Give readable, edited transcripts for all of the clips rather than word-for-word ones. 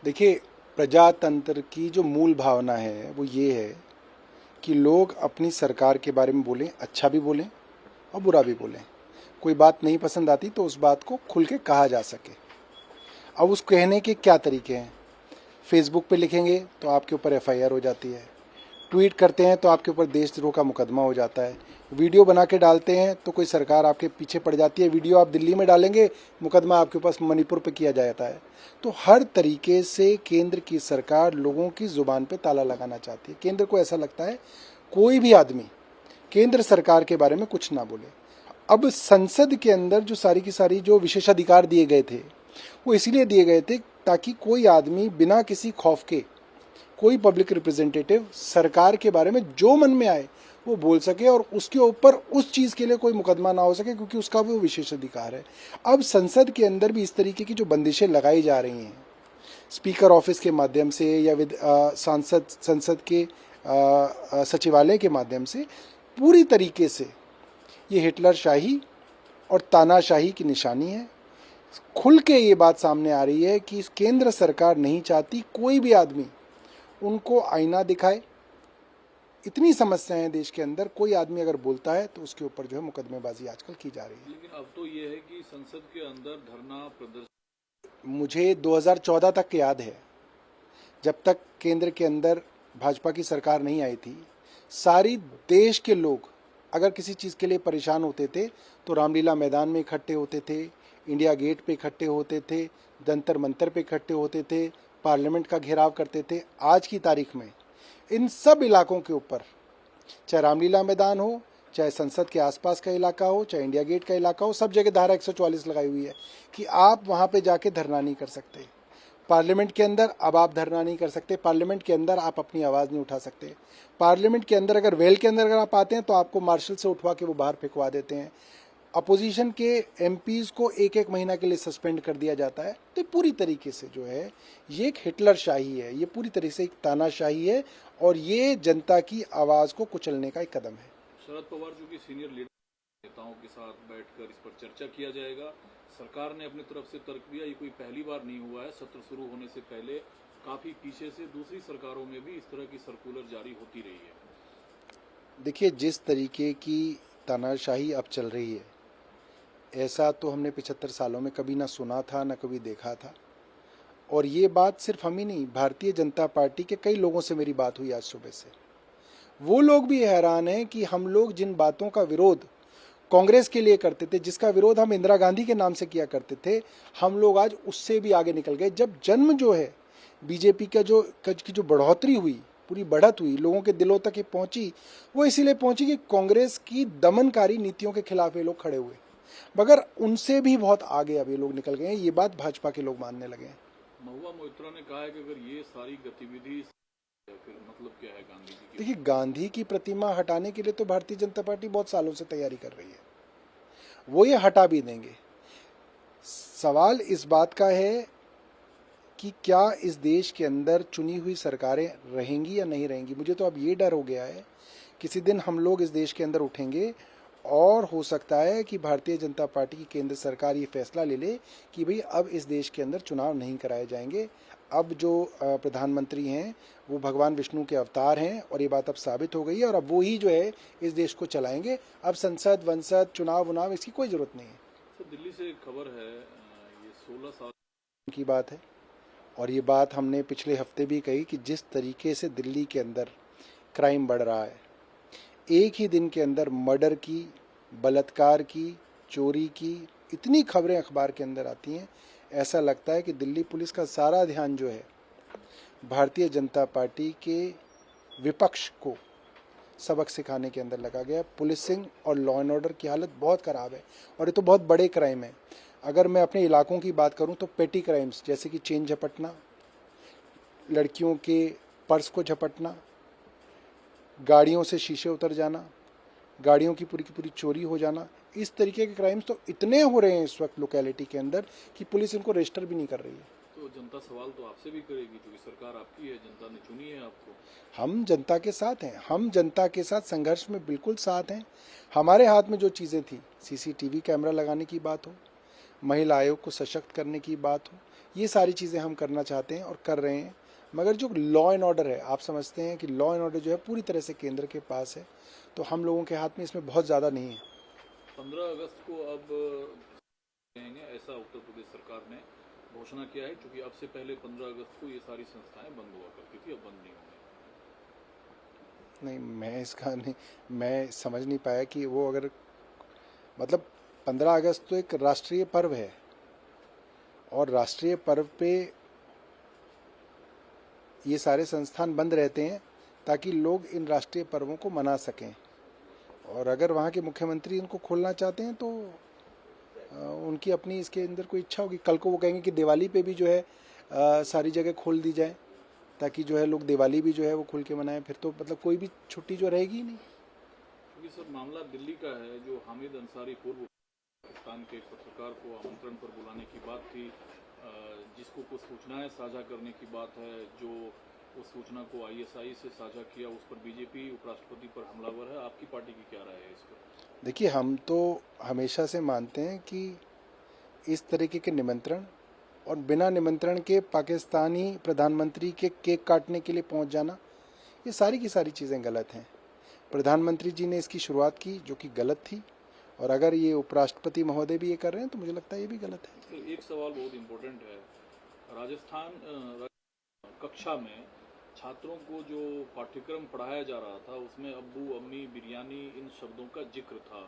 देखिए, प्रजातंत्र की जो मूल भावना है वो ये है कि लोग अपनी सरकार के बारे में बोलें, अच्छा भी बोलें और बुरा भी बोलें। कोई बात नहीं पसंद आती तो उस बात को खुल के कहा जा सके। अब उस कहने के क्या तरीके हैं? फेसबुक पे लिखेंगे तो आपके ऊपर एफआईआर हो जाती है, ट्वीट करते हैं तो आपके ऊपर देशद्रोह का मुकदमा हो जाता है, वीडियो बना के डालते हैं तो कोई सरकार आपके पीछे पड़ जाती है, वीडियो आप दिल्ली में डालेंगे मुकदमा आपके पास मणिपुर पे किया जाता है। तो हर तरीके से केंद्र की सरकार लोगों की जुबान पे ताला लगाना चाहती है। केंद्र को ऐसा लगता है कोई भी आदमी केंद्र सरकार के बारे में कुछ ना बोले। अब संसद के अंदर जो सारी की सारी जो विशेषाधिकार दिए गए थे वो इसलिए दिए गए थे ताकि कोई आदमी बिना किसी खौफ के, कोई पब्लिक रिप्रेजेंटेटिव सरकार के बारे में जो मन में आए वो बोल सके और उसके ऊपर उस चीज़ के लिए कोई मुकदमा ना हो सके, क्योंकि उसका वो विशेष अधिकार है। अब संसद के अंदर भी इस तरीके की जो बंदिशें लगाई जा रही हैं स्पीकर ऑफिस के माध्यम से या संसद के सचिवालय के माध्यम से, पूरी तरीके से ये हिटलर शाही और तानाशाही की निशानी है। खुल के ये बात सामने आ रही है कि केंद्र सरकार नहीं चाहती कोई भी आदमी उनको आईना दिखाए। इतनी समस्याएं हैं देश के अंदर, कोई आदमी अगर बोलता है तो उसके ऊपर जो है मुकदमेबाजी आजकल की जा रही है। लेकिन अब तो ये है कि संसद के अंदर धरना प्रदर्शन, मुझे 2014 तक याद है, जब तक केंद्र के अंदर भाजपा की सरकार नहीं आई थी, सारी देश के लोग अगर किसी चीज़ के लिए परेशान होते थे तो रामलीला मैदान में इकट्ठे होते थे, इंडिया गेट पे इकट्ठे होते थे, जंतर मंतर पे इकट्ठे होते थे, पार्लियामेंट का घेराव करते थे। आज की तारीख में इन सब इलाकों के ऊपर, चाहे रामलीला मैदान हो, चाहे संसद के आसपास का इलाका हो, चाहे इंडिया गेट का इलाका हो, सब जगह धारा 144 लगाई हुई है कि आप वहाँ पे जाके धरना नहीं कर सकते। पार्लियामेंट के अंदर अब आप धरना नहीं कर सकते, पार्लियामेंट के अंदर आप अपनी आवाज़ नहीं उठा सकते। पार्लियामेंट के अंदर अगर वेल के अंदर अगर आप आते हैं तो आपको मार्शल से उठवा के वो बाहर फेंकवा देते हैं। अपोजिशन के एमपीज को एक एक महीना के लिए सस्पेंड कर दिया जाता है। तो पूरी तरीके से जो है ये एक हिटलर शाही है, ये पूरी तरीके से एक तानाशाही है और ये जनता की आवाज़ को कुचलने का एक कदम है। शरद पवार जो कि सीनियर लीडर नेताओं के साथ बैठकर इस पर चर्चा किया जाएगा। सरकार ने अपनी तरफ से तर्क दिया, ये कोई पहली बार नहीं हुआ है। सत्र शुरू होने से पहले काफी पीछे से दूसरी सरकारों में भी इस तरह की सर्कुलर जारी होती रही है। देखिए, जिस तरीके की तानाशाही अब चल रही है, ऐसा तो हमने 75 सालों में कभी ना सुना था ना कभी देखा था। और ये बात सिर्फ हम ही नहीं, भारतीय जनता पार्टी के कई लोगों से मेरी बात हुई आज सुबह से। वो लोग भी हैरान हैं कि हम लोग जिन बातों का विरोध कांग्रेस के लिए करते थे, जिसका विरोध हम इंदिरा गांधी के नाम से किया करते थे, हम लोग आज उससे भी आगे निकल गए। जब जन्म जो है बीजेपी का जो बढ़ोतरी हुई, पूरी बढ़त हुई, लोगों के दिलों तक ये पहुंची, वो इसीलिए पहुंची कि कांग्रेस की दमनकारी नीतियों के खिलाफ ये लोग खड़े हुए। मगर उनसे भी बहुत आगे अब ये लोग निकल गए हैं, ये बात भाजपा के लोग मानने लगे हैं। महुआ मोइत्रा ने कहा है कि अगर ये सारी गतिविधि, फिर मतलब क्या है गांधी जी की? देखिए, गांधी की प्रतिमा हटाने के लिए तो भारतीय जनता पार्टी बहुत सालों से तैयारी कर रही है, वो ये हटा भी देंगे। सवाल इस बात का है कि क्या इस देश के अंदर चुनी हुई सरकारें रहेंगी या नहीं रहेंगी। मुझे तो अब ये डर हो गया है, किसी दिन हम लोग इस देश के अंदर उठेंगे और हो सकता है कि भारतीय जनता पार्टी की केंद्र सरकार ये फैसला ले ले कि भाई अब इस देश के अंदर चुनाव नहीं कराए जाएंगे। अब जो प्रधानमंत्री हैं वो भगवान विष्णु के अवतार हैं और ये बात अब साबित हो गई है और अब वो ही जो है इस देश को चलाएंगे। अब संसद वंसद चुनाव वुनाव इसकी कोई ज़रूरत नहीं है। तो दिल्ली से एक खबर है, ये 16 साल की बात है और ये बात हमने पिछले हफ्ते भी कही कि जिस तरीके से दिल्ली के अंदर क्राइम बढ़ रहा है, एक ही दिन के अंदर मर्डर की, बलात्कार की, चोरी की इतनी खबरें अखबार के अंदर आती हैं, ऐसा लगता है कि दिल्ली पुलिस का सारा ध्यान जो है भारतीय जनता पार्टी के विपक्ष को सबक सिखाने के अंदर लगा गया। पुलिसिंग और लॉ एंड ऑर्डर की हालत बहुत ख़राब है और ये तो बहुत बड़े क्राइम है। अगर मैं अपने इलाकों की बात करूं तो पेटी क्राइम्स जैसे कि चेन झपटना, लड़कियों के पर्स को झपटना, गाड़ियों से शीशे उतर जाना, गाड़ियों की पूरी चोरी हो जाना, इस तरीके के क्राइम्स तो इतने हो रहे हैं इस वक्त लोकेलिटी के अंदर कि पुलिस इनको रजिस्टर भी नहीं कर रही है। तो जनता सवाल तो आपसे भी करेगी क्योंकि सरकार आपकी है, जनता ने चुनी है आपको। हम जनता के साथ हैं, हम जनता के साथ संघर्ष में बिल्कुल साथ हैं। हमारे हाथ में जो चीज़ें थी, सीसीटीवी कैमरा लगाने की बात हो, महिला आयोग को सशक्त करने की बात हो, ये सारी चीज़ें हम करना चाहते हैं और कर रहे हैं। मगर जो लॉ एंड ऑर्डर है, आप समझते हैं कि लॉ एंड ऑर्डर जो है पूरी तरह से केंद्र के पास है, तो हम लोगों के हाथ में इसमें बहुत ज़्यादा नहीं है। 15 अगस्त को अब कहेंगे, ऐसा उत्तर प्रदेश सरकार ने घोषणा किया है, क्योंकि अब से पहले 15 अगस्त को ये सारी संस्थाएं बंद हुआ करती थी, अब बंद नहीं होंगी। नहीं, मैं समझ नहीं पाया कि वो अगर मतलब 15 अगस्त तो एक राष्ट्रीय पर्व है और राष्ट्रीय पर्व पे ये सारे संस्थान बंद रहते हैं ताकि लोग इन राष्ट्रीय पर्वों को मना सकें। और अगर वहाँ के मुख्यमंत्री इनको खोलना चाहते हैं तो उनकी अपनी इसके अंदर कोई इच्छा होगी। कल को वो कहेंगे कि दिवाली पे भी जो है सारी जगह खोल दी जाए ताकि जो है लोग दिवाली भी जो है वो खुल के मनाएं, फिर तो मतलब कोई भी छुट्टी जो रहेगी ही नहीं। क्योंकि सर मामला दिल्ली का है, जो हामिद अंसारी पूर्व पाकिस्तान के पत्रकार को आमंत्रण पर बुलाने की बात थी, जिसको कुछ सूचनाएं साझा करने की बात है, जो उस सूचना को ISI से साझा किया, उस पर बीजेपी उपराष्ट्रपति पर हमलावर है। आपकी पार्टी की क्या राय है इस पर? देखिए, हम तो हमेशा से मानते हैं कि इस तरीके के निमंत्रण और बिना निमंत्रण के पाकिस्तानी प्रधानमंत्री के केक काटने के लिए पहुंच जाना, ये सारी की सारी चीज़ें गलत हैं। प्रधानमंत्री जी ने इसकी शुरुआत की जो कि गलत थी, और अगर ये उपराष्ट्रपति महोदय भी ये कर रहे हैं तो मुझे लगता है ये भी गलत है। तो एक सवाल बहुत इम्पोर्टेंट है, राजस्थान कक्षा में छात्रों को जो पाठ्यक्रम पढ़ाया जा रहा था उसमें अब्बू, अम्मी, बिरयानी, इन शब्दों का जिक्र था,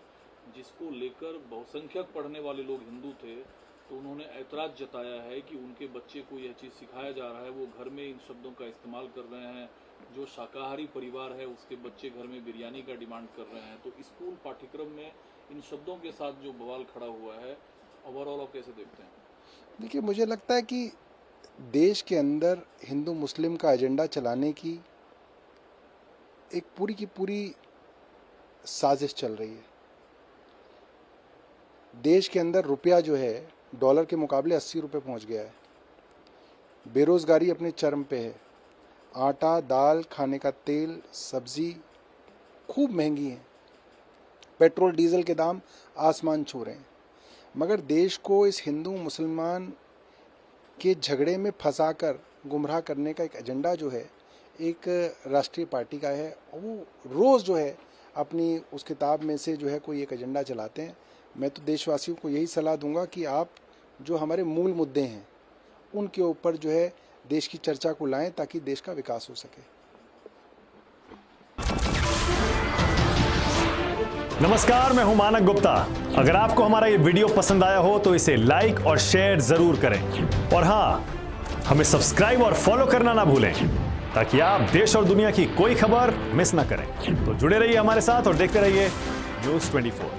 जिसको लेकर बहुसंख्यक पढ़ने वाले लोग हिंदू थे, तो उन्होंने ऐतराज जताया है कि उनके बच्चे को यह चीज़ सिखाया जा रहा है, वो घर में इन शब्दों का इस्तेमाल कर रहे हैं। जो शाकाहारी परिवार है उसके बच्चे घर में बिरयानी का डिमांड कर रहे हैं। तो स्कूल पाठ्यक्रम में इन शब्दों के साथ जो बवाल खड़ा हुआ है, ओवरऑल आप कैसे देखते हैं? देखिए, मुझे लगता है कि देश के अंदर हिंदू मुस्लिम का एजेंडा चलाने की एक पूरी की पूरी साजिश चल रही है। देश के अंदर रुपया जो है डॉलर के मुकाबले 80 रुपये पहुंच गया है। बेरोजगारी अपने चरम पे है। आटा, दाल, खाने का तेल, सब्जी खूब महंगी है। पेट्रोल डीजल के दाम आसमान छू रहे हैं। मगर देश को इस हिंदू मुसलमान के झगड़े में फंसाकर गुमराह करने का एक एजेंडा जो है एक राष्ट्रीय पार्टी का है, वो रोज़ जो है अपनी उस किताब में से जो है कोई एक एजेंडा चलाते हैं। मैं तो देशवासियों को यही सलाह दूंगा कि आप जो हमारे मूल मुद्दे हैं उनके ऊपर जो है देश की चर्चा को लाएं ताकि देश का विकास हो सके। नमस्कार, मैं हूं मानक गुप्ता। अगर आपको हमारा ये वीडियो पसंद आया हो तो इसे लाइक और शेयर जरूर करें, और हां, हमें सब्सक्राइब और फॉलो करना ना भूलें ताकि आप देश और दुनिया की कोई खबर मिस ना करें। तो जुड़े रहिए हमारे साथ और देखते रहिए न्यूज़ 24।